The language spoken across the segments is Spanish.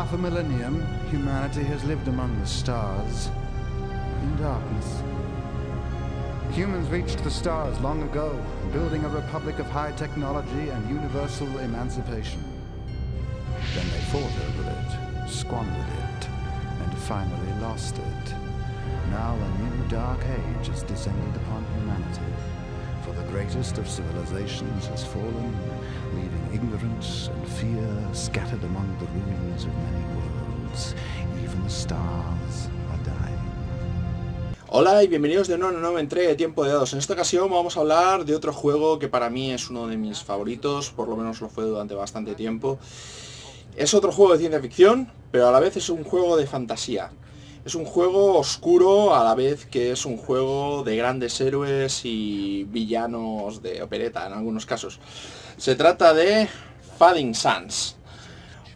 half a millennium, humanity has lived among the stars, in darkness. Humans reached the stars long ago, building a republic of high technology and universal emancipation. Then they fought over it, squandered it, and finally lost it. Now a new dark age has descended upon humanity, for the greatest of civilizations has fallen, leaving ignorance and fear scattered among the ruins of many worlds. Even the stars are dying. Hola y bienvenidos de nuevo a una nueva entrega de Tiempo de Dados. En esta ocasión vamos a hablar de otro juego que para mí es uno de mis favoritos, por lo menos lo fue durante bastante tiempo. Es otro juego de ciencia ficción, pero a la vez es un juego de fantasía. Es un juego oscuro a la vez que es un juego de grandes héroes y villanos de opereta en algunos casos. Se trata de Fading Suns.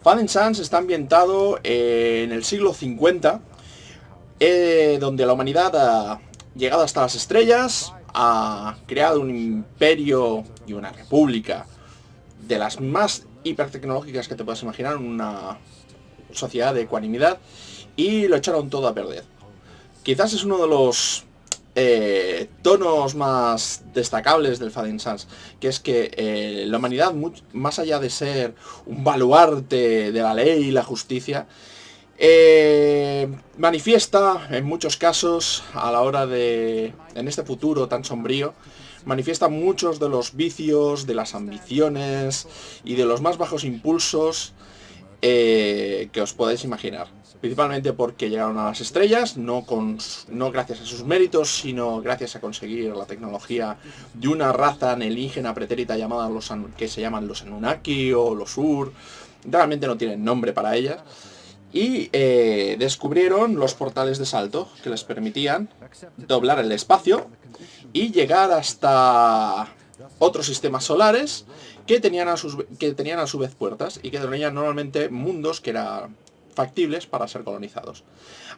Fading Suns está ambientado en el siglo 50, donde la humanidad ha llegado hasta las estrellas, ha creado un imperio y una república de las más hipertecnológicas que te puedas imaginar, una sociedad de ecuanimidad, y lo echaron todo a perder. Quizás es uno de los tonos más destacables del Fading Suns, que es que la humanidad, más allá de ser un baluarte de la ley y la justicia, manifiesta en muchos casos a la hora de, en este futuro tan sombrío, manifiesta muchos de los vicios, de las ambiciones y de los más bajos impulsos que os podéis imaginar. Principalmente porque llegaron a las estrellas, no gracias a sus méritos, sino gracias a conseguir la tecnología de una raza alienígena pretérita llamada que se llaman los Anunnaki o los Ur. Realmente no tienen nombre para ellas. Y descubrieron los portales de salto que les permitían doblar el espacio y llegar hasta otros sistemas solares que tenían a su vez puertas y que tenían normalmente mundos que eran factibles para ser colonizados.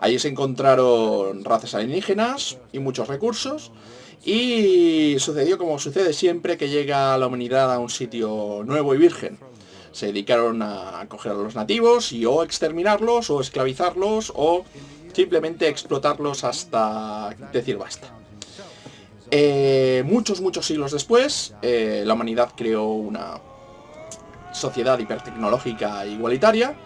Allí se encontraron razas alienígenas y muchos recursos, y sucedió como sucede siempre que llega la humanidad a un sitio nuevo y virgen. Se dedicaron a coger a los nativos y o exterminarlos, o esclavizarlos, o simplemente explotarlos hasta decir basta. Muchos siglos después, la humanidad creó una sociedad hipertecnológica e igualitaria,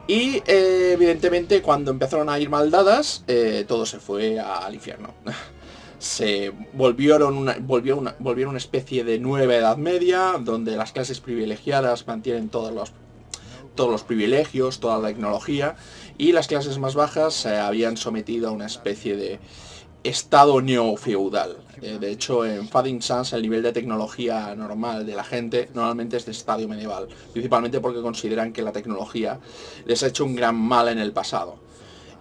y evidentemente cuando empezaron a ir mal dadas, todo se fue al infierno. Se volvieron una especie de nueva Edad Media, donde las clases privilegiadas mantienen todos los privilegios, toda la tecnología, y las clases más bajas se habían sometido a una especie de estado neofeudal. De hecho, en Fading Suns el nivel de tecnología normal de la gente normalmente es de estadio medieval, principalmente porque consideran que la tecnología les ha hecho un gran mal en el pasado.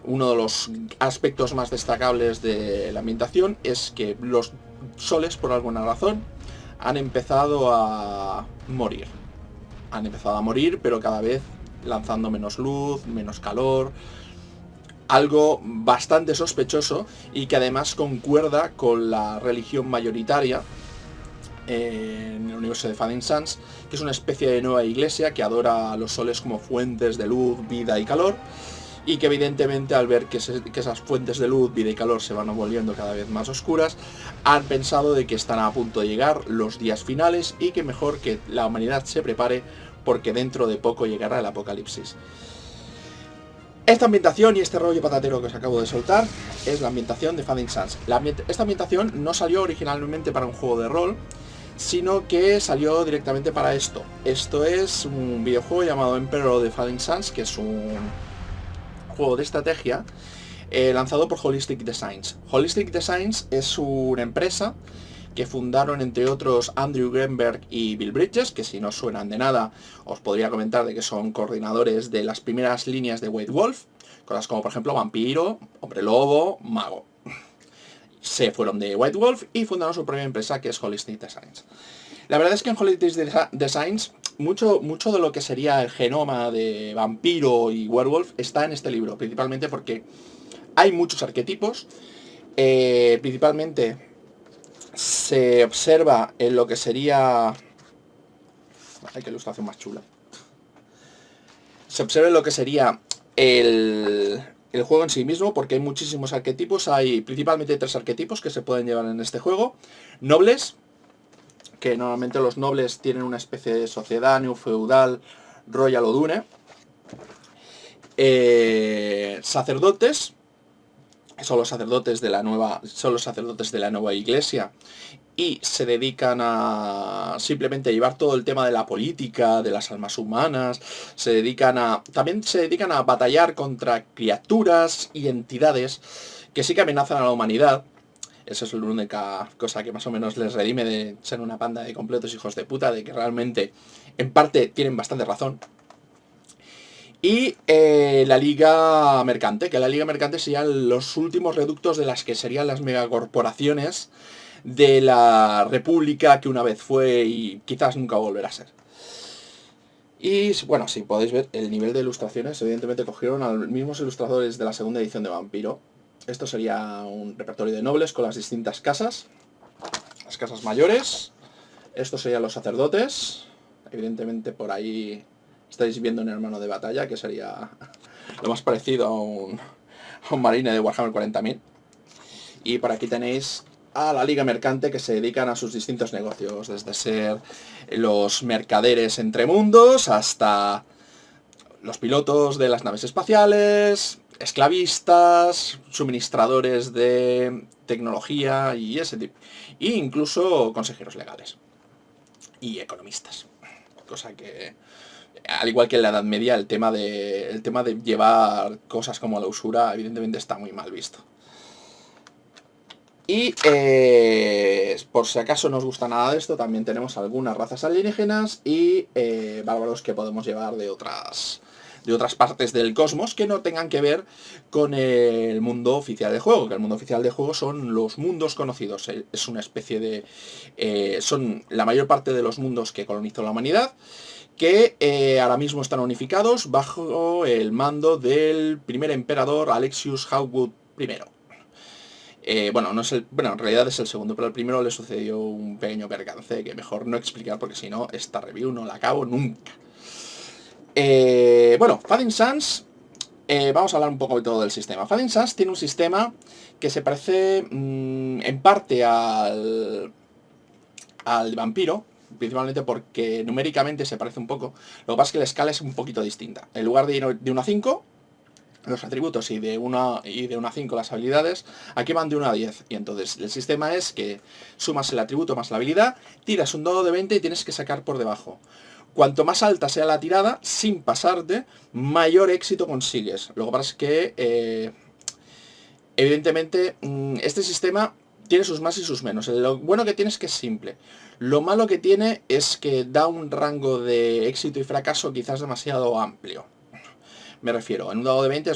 Uno de los aspectos más destacables de la ambientación es que los soles, por alguna razón, han empezado a morir. Han empezado a morir, pero cada vez lanzando menos luz, menos calor. Algo bastante sospechoso y que además concuerda con la religión mayoritaria en el universo de Fading Suns, que es una especie de nueva iglesia que adora a los soles como fuentes de luz, vida y calor, y que evidentemente al ver que esas fuentes de luz, vida y calor se van volviendo cada vez más oscuras, han pensado de que están a punto de llegar los días finales y que mejor que la humanidad se prepare porque dentro de poco llegará el apocalipsis. Esta ambientación y este rollo patatero que os acabo de soltar es la ambientación de Fading Suns. Esta ambientación no salió originalmente para un juego de rol, sino que salió directamente para esto. Esto es un videojuego llamado Emperor of the Fading Suns, que es un juego de estrategia lanzado por Holistic Designs. Holistic Designs es una empresa que fundaron entre otros Andrew Greenberg y Bill Bridges, que si no suenan de nada os podría comentar de que son coordinadores de las primeras líneas de White Wolf, cosas como por ejemplo Vampiro, Hombre Lobo, Mago. Se fueron de White Wolf y fundaron su propia empresa, que es Holistic Designs. La verdad es que en Holistic Designs mucho de lo que sería el genoma de Vampiro y Werewolf está en este libro, principalmente porque hay muchos arquetipos, principalmente se observa en lo que sería... Ay, qué ilustración más chula. Se observa en lo que sería el juego en sí mismo, porque hay muchísimos arquetipos. Hay principalmente 3 arquetipos que se pueden llevar en este juego. Nobles, que normalmente los nobles tienen una especie de sociedad neofeudal, royal o dune. Sacerdotes, son los sacerdotes de la nueva iglesia, y se dedican a simplemente llevar todo el tema de la política, de las almas humanas, también se dedican a batallar contra criaturas y entidades que sí que amenazan a la humanidad. Esa es la única cosa que más o menos les redime de ser una panda de completos hijos de puta, de que realmente, en parte, tienen bastante razón. Y la Liga Mercante, que la Liga Mercante serían los últimos reductos de las que serían las megacorporaciones de la República que una vez fue y quizás nunca volverá a ser. Y bueno, si podéis ver el nivel de ilustraciones, evidentemente cogieron a los mismos ilustradores de la segunda edición de Vampiro. Esto sería un repertorio de nobles con las distintas casas, las casas mayores. Estos serían los sacerdotes. Evidentemente por ahí estáis viendo un hermano de batalla, que sería lo más parecido a un marine de Warhammer 40.000. Y por aquí tenéis a la Liga Mercante, que se dedican a sus distintos negocios, desde ser los mercaderes entre mundos hasta los pilotos de las naves espaciales, esclavistas, suministradores de tecnología y ese tipo, e incluso consejeros legales y economistas, cosa que, al igual que en la Edad Media, el tema de llevar cosas como la usura evidentemente está muy mal visto. Y por si acaso no os gusta nada de esto, también tenemos algunas razas alienígenas y bárbaros que podemos llevar de otras partes del cosmos que no tengan que ver con el mundo oficial de juego, que el mundo oficial de juego son los mundos conocidos. Es una especie de... son la mayor parte de los mundos que colonizó la humanidad, que ahora mismo están unificados bajo el mando del primer emperador Alexius Hawkwood I. Bueno, en realidad es el segundo, pero el primero le sucedió un pequeño percance que mejor no explicar, porque si no, esta review no la acabo nunca. Bueno, Fading Suns, vamos a hablar un poco de todo del sistema. Fading Suns tiene un sistema que se parece en parte al Vampiro, principalmente porque numéricamente se parece un poco. Lo que pasa es que la escala es un poquito distinta. En lugar de ir de 1 a 5... los atributos y de 1 a 5 las habilidades, aquí van de 1 a 10. Y entonces el sistema es que sumas el atributo más la habilidad, tiras un dado de 20 y tienes que sacar por debajo. Cuanto más alta sea la tirada, sin pasarte, mayor éxito consigues. Lo que pasa es que, evidentemente, este sistema tiene sus más y sus menos. Lo bueno que tiene es que es simple. Lo malo que tiene es que da un rango de éxito y fracaso quizás demasiado amplio. Me refiero, en un dado de 20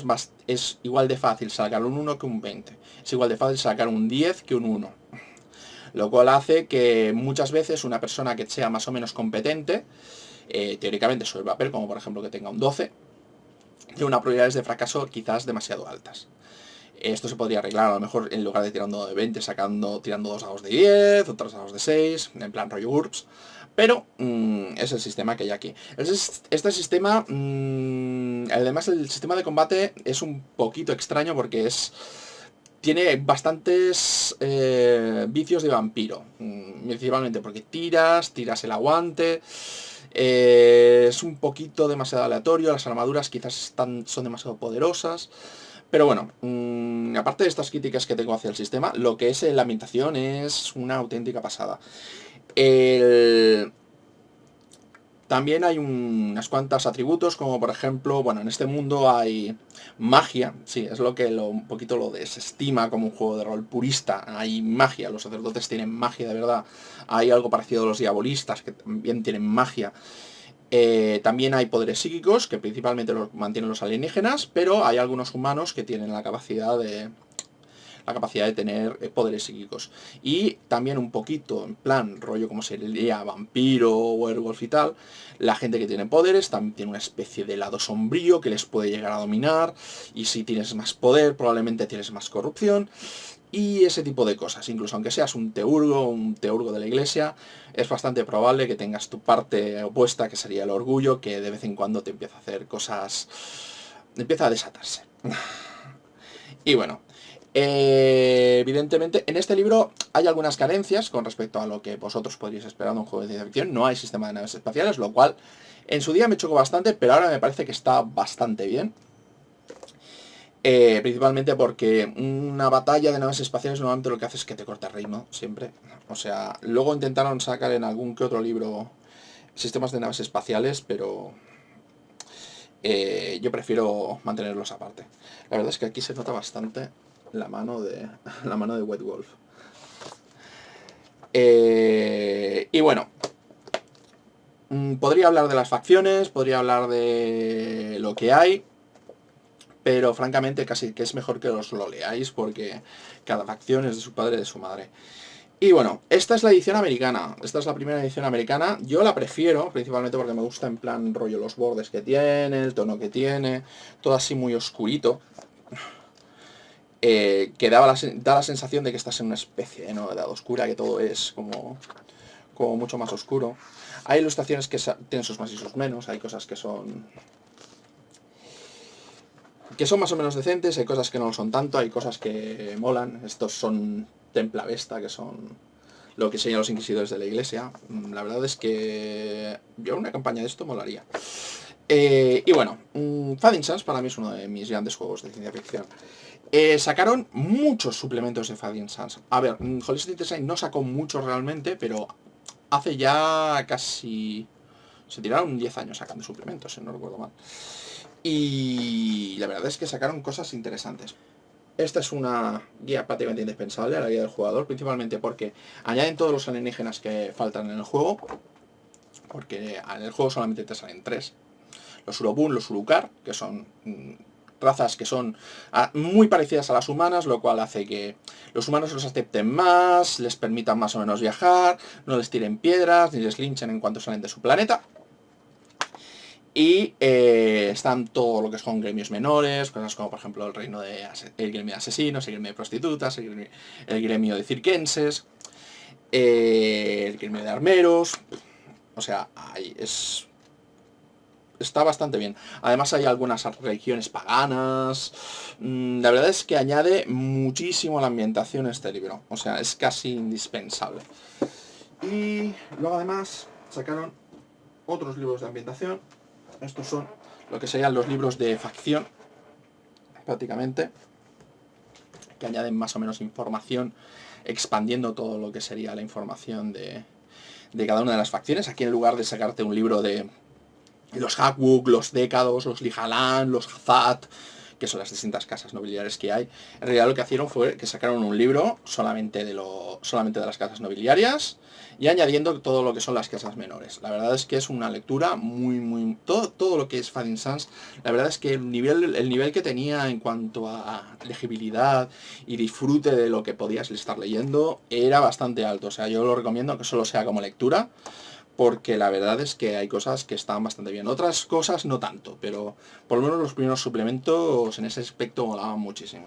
es igual de fácil sacar un 1 que un 20. Es igual de fácil sacar un 10 que un 1. Lo cual hace que muchas veces una persona que sea más o menos competente, teóricamente sobre el papel, como por ejemplo que tenga un 12, tiene unas probabilidades de fracaso quizás demasiado altas. Esto se podría arreglar a lo mejor en lugar de tirar un dado de 20, tirando 2 dados de 10, otros dados de 6, en plan rollo GURPS. Pero es el sistema que hay aquí. Este sistema, además el sistema de combate es un poquito extraño porque tiene bastantes vicios de vampiro. Principalmente porque tiras el aguante. Es un poquito demasiado aleatorio, las armaduras quizás son demasiado poderosas. Pero bueno, aparte de estas críticas que tengo hacia el sistema, lo que es la ambientación es una auténtica pasada. También hay unas cuantas atributos, como por ejemplo, bueno, en este mundo hay magia, sí, es lo que un poquito lo desestima como un juego de rol purista. Hay magia, los sacerdotes tienen magia de verdad. Hay algo parecido a los diabolistas, que también tienen magia. También hay poderes psíquicos, que principalmente los mantienen los alienígenas, pero hay algunos humanos que tienen la capacidad de tener poderes psíquicos. Y también un poquito, en plan, rollo como sería vampiro, werewolf y tal, la gente que tiene poderes también tiene una especie de lado sombrío que les puede llegar a dominar, y si tienes más poder, probablemente tienes más corrupción, y ese tipo de cosas. Incluso aunque seas un teurgo de la iglesia, es bastante probable que tengas tu parte opuesta, que sería el orgullo, que de vez en cuando te empieza a hacer cosas empieza a desatarse. Y bueno, evidentemente en este libro hay algunas carencias con respecto a lo que vosotros podríais esperar de un juego de ciencia ficción. No hay sistema de naves espaciales, lo cual en su día me chocó bastante, pero ahora me parece que está bastante bien. Principalmente porque una batalla de naves espaciales normalmente lo que hace es que te corta el ritmo, siempre. O sea, luego intentaron sacar en algún que otro libro sistemas de naves espaciales, pero yo prefiero mantenerlos aparte. La verdad es que aquí se nota bastante la mano de White Wolf. Y bueno, podría hablar de las facciones, podría hablar de lo que hay, pero francamente casi que es mejor que os lo leáis porque cada facción es de su padre y de su madre. Y bueno, esta es la edición americana, esta es la primera edición americana. Yo la prefiero, principalmente porque me gusta en plan rollo los bordes que tiene, el tono que tiene, todo así muy oscurito. Que da la sensación de que estás en una especie de novedad oscura, que todo es como mucho más oscuro. Hay ilustraciones que tienen sus más y sus menos, hay cosas que son más o menos decentes, hay cosas que no lo son tanto, hay cosas que molan. Estos son Templa Vesta, que son lo que enseñan los inquisidores de la iglesia. La verdad es que yo una campaña de esto molaría. Y bueno, Fading Suns para mí es uno de mis grandes juegos de ciencia ficción. Sacaron muchos suplementos de Fading Suns. A ver, Holistic Design no sacó muchos realmente, pero hace ya casi... se tiraron 10 años sacando suplementos, si no recuerdo mal. Y la verdad es que sacaron cosas interesantes. Esta es una guía prácticamente indispensable a la guía del jugador, principalmente porque añaden todos los alienígenas que faltan en el juego, porque en el juego solamente te salen 3. Los Urobun, los Urukar, que son razas que son muy parecidas a las humanas, lo cual hace que los humanos los acepten más, les permitan más o menos viajar, no les tiren piedras, ni les linchen en cuanto salen de su planeta. Y están todo lo que son gremios menores, cosas como por ejemplo el gremio de asesinos, el gremio de prostitutas, el gremio de cirquenses, el gremio de armeros. O sea, está bastante bien. Además hay algunas religiones paganas. La verdad es que añade muchísimo a la ambientación este libro. O sea, es casi indispensable. Y luego además sacaron otros libros de ambientación. Estos son lo que serían los libros de facción, prácticamente, que añaden más o menos información, expandiendo todo lo que sería la información de cada una de las facciones. Aquí en lugar de sacarte un libro de los Hawk, los Décados, los Lijalan, los Hazat, que son las distintas casas nobiliarias que hay, en realidad lo que hicieron fue que sacaron un libro solamente de las casas nobiliarias y añadiendo todo lo que son las casas menores. La verdad es que es una lectura muy... Todo lo que es Fading Suns, la verdad es que el nivel que tenía en cuanto a legibilidad y disfrute de lo que podías estar leyendo era bastante alto. O sea, yo lo recomiendo que solo sea como lectura, porque la verdad es que hay cosas que están bastante bien. Otras cosas no tanto, pero por lo menos los primeros suplementos en ese aspecto molaban muchísimo.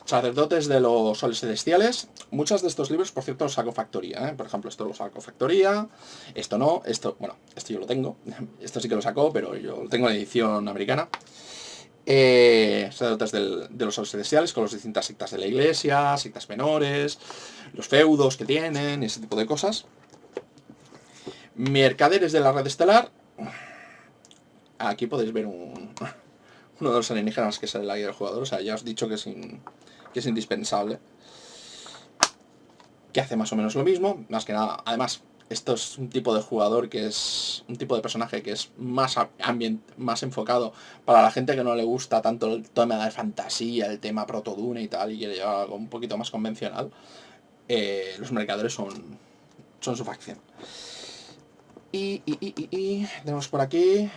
Sacerdotes de los soles celestiales. Muchos de estos libros, por cierto, los saco factoría, ¿eh? Por ejemplo, esto lo saco factoría, esto no, esto yo lo tengo. Esto sí que lo saco, pero yo lo tengo en edición americana. Sacerdotes de los soles celestiales, con las distintas sectas de la iglesia, sectas menores, los feudos que tienen, ese tipo de cosas. Mercaderes de la red estelar. Aquí podéis ver uno de los alienígenas que sale en la guía del jugador. O sea, ya os he dicho que es indispensable. Que hace más o menos lo mismo. Más que nada, además, esto es un tipo de jugador que es un tipo de personaje que es más enfocado para la gente que no le gusta tanto el tema de fantasía, el tema protodune y tal, y quiere llevar algo un poquito más convencional. Los mercaderes son su facción. Y tenemos por aquí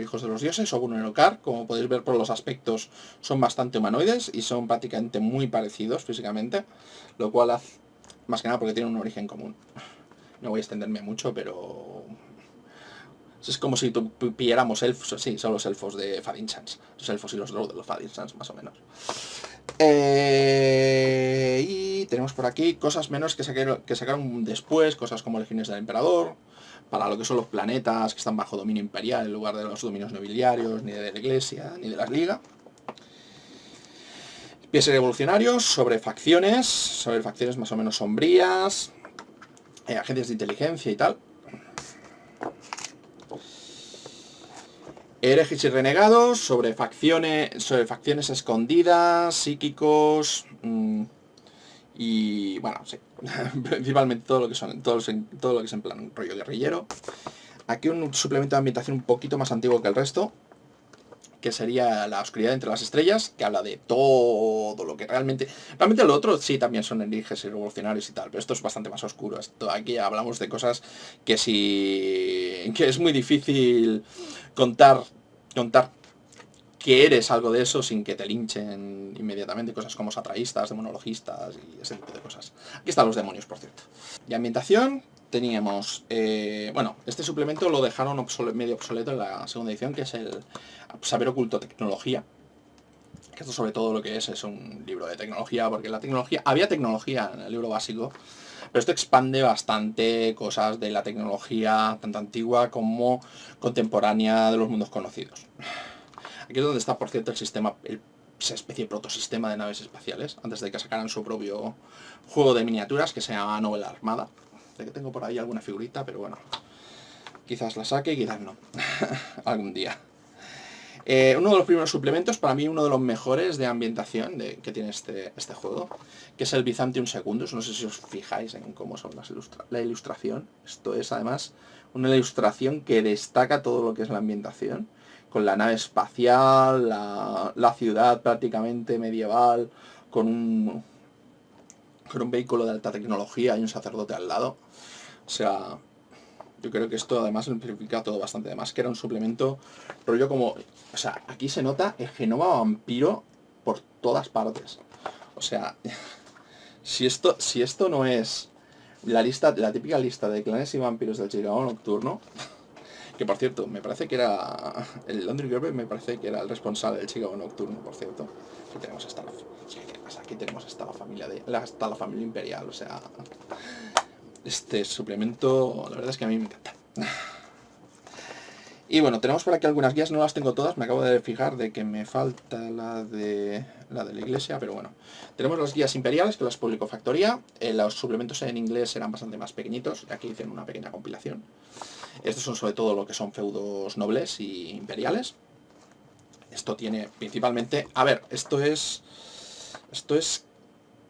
Hijos de los Dioses, Shogun y Okar. Como podéis ver por los aspectos, son bastante humanoides y son prácticamente muy parecidos físicamente, lo cual hace, más que nada porque tienen un origen común. No voy a extenderme mucho, pero Es como si pilláramos elfos, sí, son los elfos de Fadinsans, los elfos y los drow de los Fadinsans, más o menos. Y tenemos por aquí cosas menos que sacaron después, cosas como Legiones del Emperador, para lo que son los planetas que están bajo dominio imperial en lugar de los dominios nobiliarios, ni de la Iglesia, ni de las Ligas. Pies revolucionarios sobre facciones más o menos sombrías, agencias de inteligencia y tal. Herejes y renegados sobre facciones escondidas, psíquicos y bueno, sí, principalmente todo lo que es en plan rollo guerrillero. Aquí un suplemento de ambientación un poquito más antiguo que el resto, que sería La oscuridad entre las estrellas, que habla de todo lo que realmente lo otro sí también son herejes y revolucionarios y tal, pero esto es bastante más oscuro. Aquí hablamos de cosas que es muy difícil contar que eres algo de eso sin que te linchen inmediatamente, cosas como satraístas, demonologistas y ese tipo de cosas. Aquí están los demonios, por cierto. Y ambientación, teníamos, bueno, este suplemento lo dejaron medio obsoleto en la segunda edición, que es el Saber Oculto Tecnología, que esto sobre todo lo que es un libro de tecnología, porque había tecnología en el libro básico, pero esto expande bastante cosas de la tecnología tanto antigua como contemporánea de los mundos conocidos. Aquí es donde está, por cierto, esa especie de protosistema de naves espaciales, antes de que sacaran su propio juego de miniaturas que se llama Novela Armada. De que tengo por ahí alguna figurita, pero bueno, quizás la saque, quizás no, algún día. Uno de los primeros suplementos, para mí uno de los mejores de ambientación que tiene este juego, que es el Byzantium Secundus. No sé si os fijáis en cómo son la ilustración. Esto es además una ilustración que destaca todo lo que es la ambientación, con la nave espacial, la ciudad prácticamente medieval, con un vehículo de alta tecnología y un sacerdote al lado. O sea, yo creo que esto además simplifica todo bastante. Además que era un suplemento rollo como... O sea, aquí se nota el genoma vampiro por todas partes. O sea, si esto no es la típica lista de clanes y vampiros del Chicago Nocturno, que por cierto, me parece que era... El Landry Gerber me parece que era el responsable del Chicago Nocturno, por cierto. Aquí tenemos hasta la familia imperial, o sea... Este suplemento, la verdad es que a mí me encanta. Y bueno, tenemos por aquí algunas guías, no las tengo todas, me acabo de fijar de que me falta la de la Iglesia, pero bueno. Tenemos las guías imperiales, que las publicó Factoría. Los suplementos en inglés eran bastante más pequeñitos, y aquí hicieron una pequeña compilación. Estos son sobre todo lo que son feudos nobles y imperiales. Esto tiene principalmente... A ver, esto es...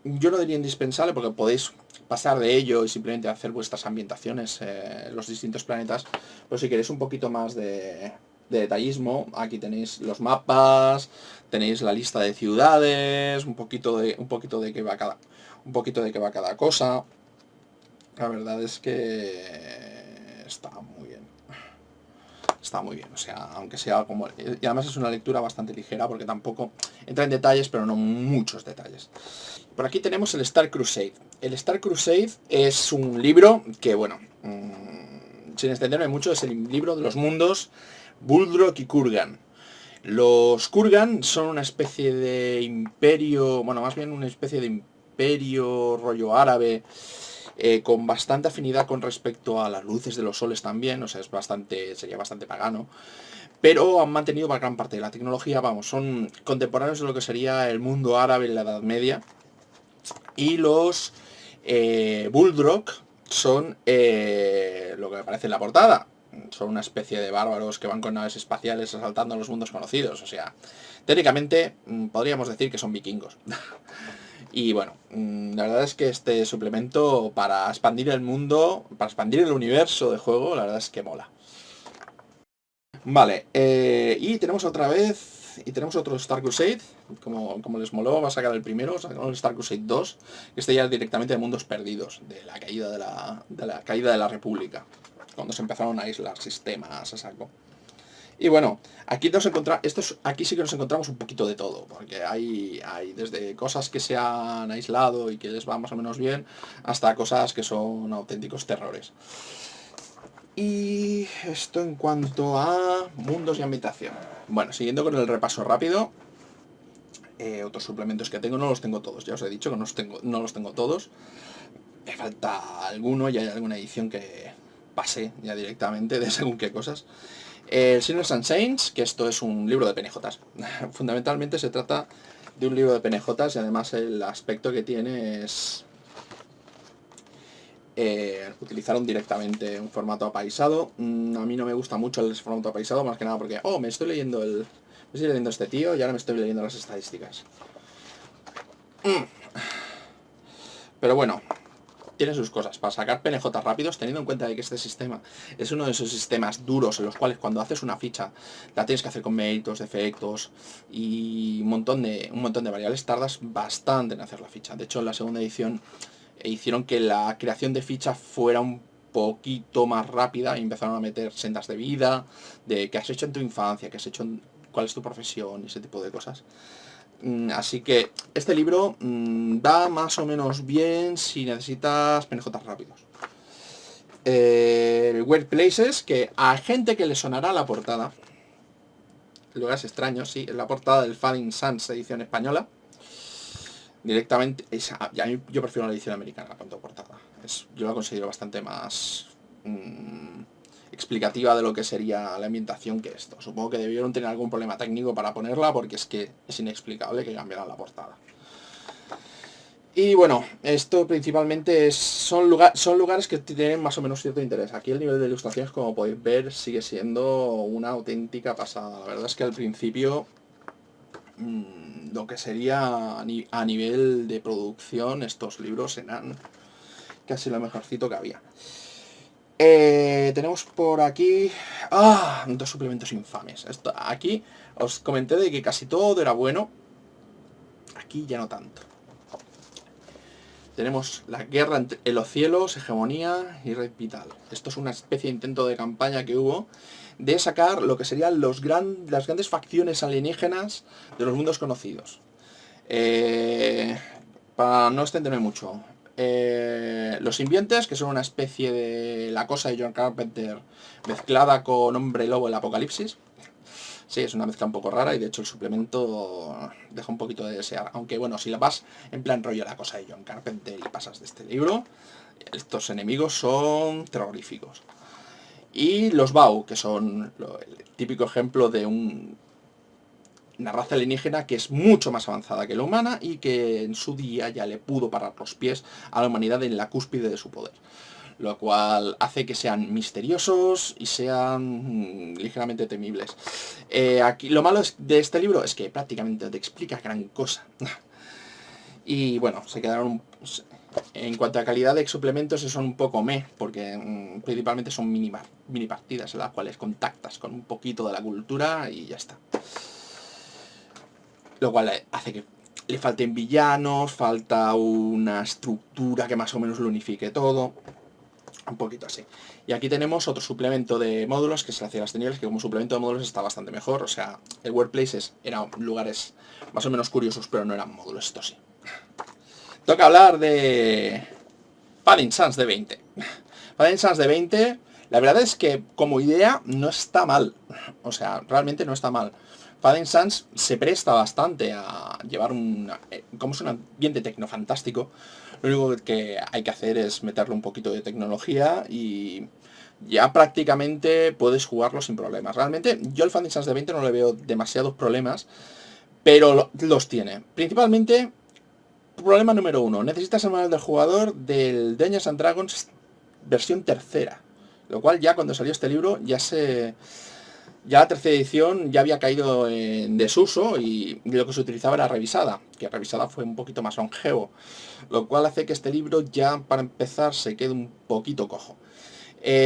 Yo no diría indispensable porque podéis pasar de ello y simplemente hacer vuestras ambientaciones en los distintos planetas, pero si queréis un poquito más de detallismo, aquí tenéis los mapas, tenéis la lista de ciudades, un poquito de qué va cada cosa. La verdad es que está muy bien, o sea, aunque sea como... Y además es una lectura bastante ligera porque tampoco entra en detalles, pero no muchos detalles. Por aquí tenemos el Star Crusade. El Star Crusade es un libro que, bueno, sin extenderme mucho, es el libro de los mundos Buldrok y Kurgan. Los Kurgan son una especie de imperio, bueno, más bien una especie de imperio rollo árabe, con bastante afinidad con respecto a las luces de los soles también, o sea, sería bastante pagano, pero han mantenido gran parte de la tecnología, vamos, son contemporáneos de lo que sería el mundo árabe en la Edad Media, y los Buldrok son lo que me parece en la portada, son una especie de bárbaros que van con naves espaciales asaltando a los mundos conocidos, o sea, técnicamente podríamos decir que son vikingos. Y bueno, la verdad es que este suplemento para expandir el mundo, para expandir el universo de juego, la verdad es que mola. Vale, y tenemos otro Star Crusade, como les moló, va a sacar el primero, el Star Crusade 2, que este ya es directamente de mundos perdidos, de la caída de la República, cuando se empezaron a aislar sistemas a saco. Y bueno, aquí sí que nos encontramos un poquito de todo, porque hay desde cosas que se han aislado y que les va más o menos bien, hasta cosas que son auténticos terrores. Y esto en cuanto a mundos y ambientación. Bueno, siguiendo con el repaso rápido, otros suplementos que tengo, no los tengo todos, ya os he dicho que no los tengo todos. Me falta alguno y hay alguna edición que pasé ya directamente de según qué cosas. El Sinners and Saints, que esto es un libro de PNJs. Fundamentalmente se trata de un libro de PNJs y además el aspecto que tiene es... utilizaron directamente un formato apaisado. A mí no me gusta mucho el formato apaisado, más que nada porque, me estoy leyendo este tío y ahora me estoy leyendo las estadísticas. Pero bueno, tiene sus cosas. Para sacar PNJ rápidos, teniendo en cuenta de que este sistema es uno de esos sistemas duros en los cuales cuando haces una ficha la tienes que hacer con méritos, defectos y un montón de variables, tardas bastante en hacer la ficha. De hecho, en la segunda edición hicieron que la creación de ficha fuera un poquito más rápida y empezaron a meter sendas de vida, de qué has hecho en tu infancia, qué has hecho cuál es tu profesión y ese tipo de cosas. Así que este libro va más o menos bien si necesitas PNJ rápidos. Weird Places, que a gente que le sonará la portada, lugares extraños, sí, es la portada del Fading Suns edición española. Directamente, yo prefiero la edición americana cuanto a portada. Yo la considero bastante más explicativa de lo que sería la ambientación que esto. Supongo que debieron tener algún problema técnico para ponerla porque es que es inexplicable que cambiaran la portada. Y bueno, esto principalmente son lugares que tienen más o menos cierto interés. Aquí el nivel de ilustraciones, como podéis ver, sigue siendo una auténtica pasada. La verdad es que al principio lo que sería a nivel de producción, estos libros eran casi lo mejorcito que había. Tenemos por aquí dos suplementos infames. Aquí os comenté de que casi todo era bueno. Aquí ya no tanto. Tenemos la guerra entre los cielos, hegemonía y red vital. Esto es una especie de intento de campaña que hubo de sacar lo que serían las grandes facciones alienígenas de los mundos conocidos. Para no extenderme mucho. Los simbiontes, que son una especie de La Cosa de John Carpenter mezclada con Hombre Lobo el Apocalipsis. Sí, es una mezcla un poco rara y de hecho el suplemento deja un poquito de desear. Aunque bueno, si la vas en plan rollo La Cosa de John Carpenter y pasas de este libro, estos enemigos son terroríficos. Y los Bau, que son el típico ejemplo de una raza alienígena que es mucho más avanzada que la humana y que en su día ya le pudo parar los pies a la humanidad en la cúspide de su poder. Lo cual hace que sean misteriosos y sean ligeramente temibles. Aquí lo malo de este libro es que prácticamente te explica gran cosa. Y bueno, se quedaron... En cuanto a calidad de suplementos, son un poco porque principalmente son mini partidas en las cuales contactas con un poquito de la cultura y ya está. Lo cual hace que le falten villanos, falta una estructura que más o menos lo unifique todo. Un poquito así. Y aquí tenemos otro suplemento de módulos, que es la Ciudad de las Tinieblas, que como suplemento de módulos está bastante mejor. O sea, el Workplaces eran lugares más o menos curiosos, pero no eran módulos, esto sí. Toca hablar de Fading Suns de 20. Fading Suns de 20, la verdad es que como idea no está mal. O sea, realmente no está mal. Fading Suns se presta bastante a llevar como es un ambiente tecnofantástico. Lo único que hay que hacer es meterle un poquito de tecnología y ya prácticamente puedes jugarlo sin problemas. Realmente yo el Fading Suns de 20 no le veo demasiados problemas, pero los tiene. Principalmente, problema número 1, necesitas el manual del jugador del Dungeons and Dragons versión tercera. Lo cual ya cuando salió este libro ya la tercera edición ya había caído en desuso y lo que se utilizaba era revisada, que revisada fue un poquito más longevo, lo cual hace que este libro ya para empezar se quede un poquito cojo.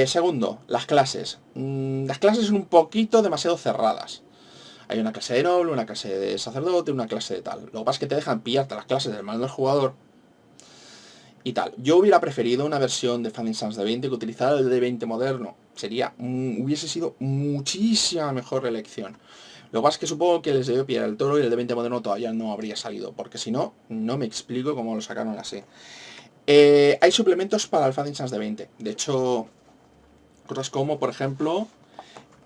Segundo, las clases. Las clases son un poquito demasiado cerradas. Hay una clase de noble, una clase de sacerdote, una clase de tal. Lo que pasa es que te dejan pillarte las clases del manual del jugador y tal. Yo hubiera preferido una versión de Fading Suns de 20 que utilizara el de 20 moderno. Hubiese sido muchísima mejor elección. Lo que pasa es que supongo que les debió pillar el toro y el de 20 moderno todavía no habría salido, porque si no, no me explico cómo lo sacaron así. Hay suplementos para el Fading Suns de 20. De hecho, cosas como, por ejemplo,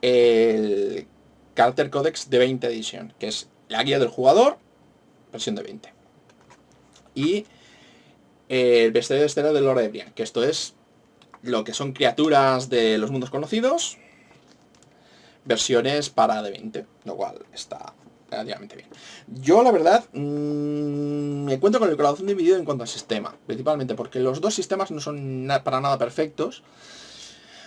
el Character Codex de 20 Edition, que es la guía del jugador, versión de 20. Y el bestiario estelar de Lord Ebrian, que esto es lo que son criaturas de los mundos conocidos, versiones para de 20, lo cual está relativamente bien. Yo, la verdad, me encuentro con el corazón dividido en cuanto al sistema, principalmente porque los dos sistemas no son para nada perfectos.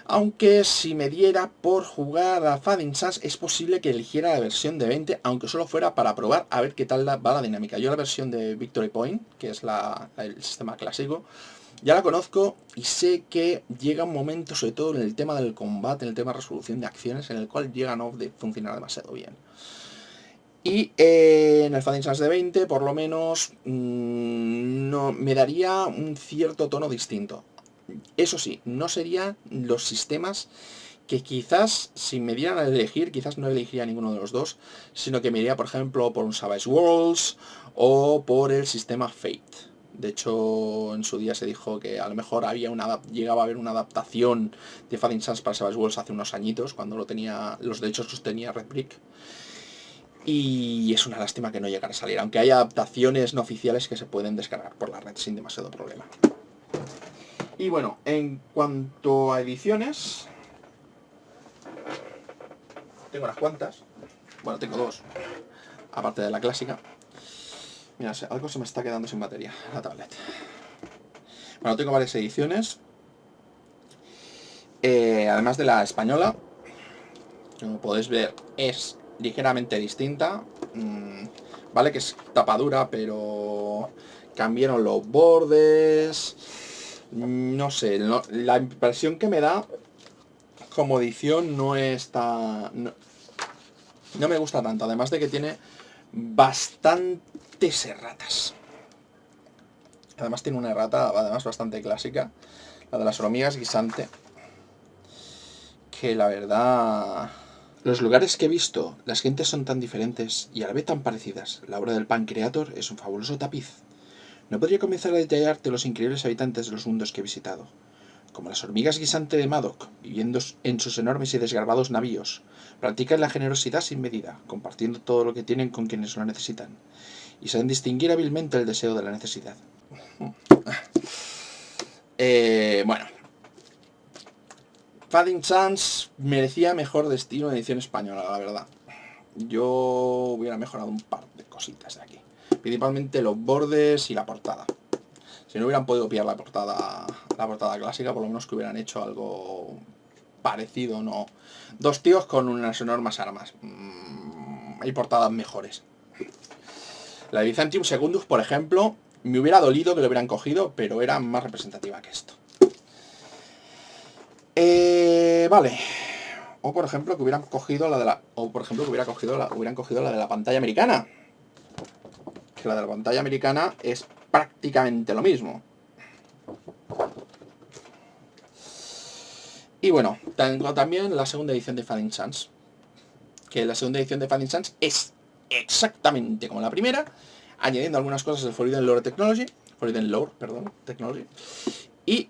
Aunque si me diera por jugar a Fading Suns, es posible que eligiera la versión de 20, aunque solo fuera para probar a ver qué tal va la dinámica. Yo la versión de Victory Point, que es el sistema clásico, ya la conozco y sé que llega un momento, sobre todo en el tema del combate, en el tema de resolución de acciones, en el cual llega a no funcionar demasiado bien. Y en el Fading Suns de 20, por lo menos, no, me daría un cierto tono distinto. Eso sí, no serían los sistemas que quizás, si me dieran a elegir, quizás no elegiría ninguno de los dos, sino que me iría, por ejemplo, por un Savage Worlds o por el sistema Fate. De hecho, en su día se dijo que a lo mejor llegaba a haber una adaptación de Fading Suns para Savage Worlds hace unos añitos, cuando los derechos los tenía Red Brick. Y es una lástima que no llegara a salir, aunque hay adaptaciones no oficiales que se pueden descargar por la red sin demasiado problema. Y bueno, en cuanto a ediciones, tengo unas cuantas. Bueno, tengo dos, aparte de la clásica. Mira, algo se me está quedando sin batería, la tablet. Bueno, tengo varias ediciones. Además de la española, como podéis ver, es ligeramente distinta. Vale que es tapadura, pero cambiaron los bordes. No sé, la impresión que me da como edición no está... No me gusta tanto, además de que tiene bastantes erratas. Además tiene una errata, además bastante clásica, la de las hormigas guisante, que la verdad... Los lugares que he visto, las gentes son tan diferentes y a la vez tan parecidas. La obra del Pancreator es un fabuloso tapiz. No podría comenzar a detallarte los increíbles habitantes de los mundos que he visitado, como las hormigas guisante de Madoc, viviendo en sus enormes y desgarbados navíos. Practican la generosidad sin medida, compartiendo todo lo que tienen con quienes lo necesitan, y saben distinguir hábilmente el deseo de la necesidad. Bueno, Fading Suns merecía mejor destino en edición española, la verdad. Yo hubiera mejorado un par de cositas de aquí. Principalmente los bordes y la portada. Si no hubieran podido pillar la portada clásica, por lo menos que hubieran hecho algo parecido, ¿no? Dos tíos con unas enormes armas. Hay portadas mejores. La de Byzantium Secundus, por ejemplo, me hubiera dolido que lo hubieran cogido, pero era más representativa que esto. Vale. O por ejemplo que hubieran cogido la de la... O por ejemplo que hubieran cogido la de la pantalla americana. Que la de la pantalla americana es prácticamente lo mismo. Y bueno, tengo también la segunda edición de Fading Suns. Que la segunda edición de Fading Suns es exactamente como la primera, añadiendo algunas cosas del Forbidden Lore Technology. Y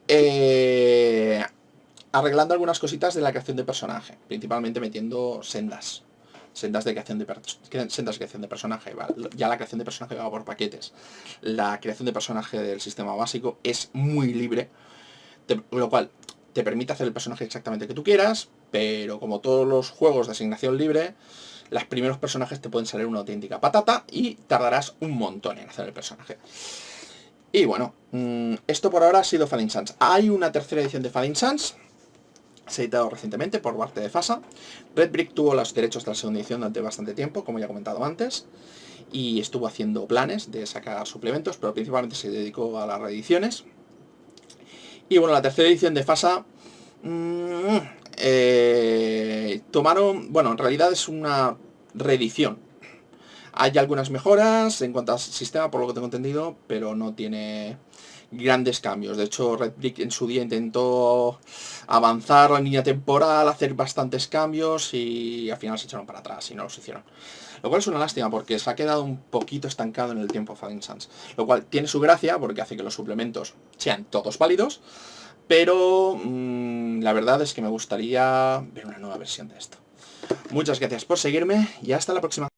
arreglando algunas cositas de la creación de personaje, principalmente metiendo sendas de creación de personaje. Ya la creación de personaje va por paquetes. La creación de personaje del sistema básico es muy libre, lo cual te permite hacer el personaje exactamente que tú quieras, pero como todos los juegos de asignación libre, los primeros personajes te pueden salir una auténtica patata y tardarás un montón en hacer el personaje. Y bueno, esto por ahora ha sido Fading Suns. Hay una tercera edición de Fading Suns. Se ha editado recientemente por parte de FASA. Red Brick tuvo los derechos de la segunda edición durante bastante tiempo, como ya he comentado antes, y estuvo haciendo planes de sacar suplementos, pero principalmente se dedicó a las reediciones. Y bueno, la tercera edición de FASA tomaron... Bueno, en realidad es una reedición. Hay algunas mejoras en cuanto al sistema, por lo que tengo entendido, pero no tiene grandes cambios. De hecho, Red Brick en su día intentó avanzar la línea temporal, hacer bastantes cambios y al final se echaron para atrás y no los hicieron. Lo cual es una lástima porque se ha quedado un poquito estancado en el tiempo Fading Suns. Lo cual tiene su gracia porque hace que los suplementos sean todos válidos, pero la verdad es que me gustaría ver una nueva versión de esto. Muchas gracias por seguirme y hasta la próxima.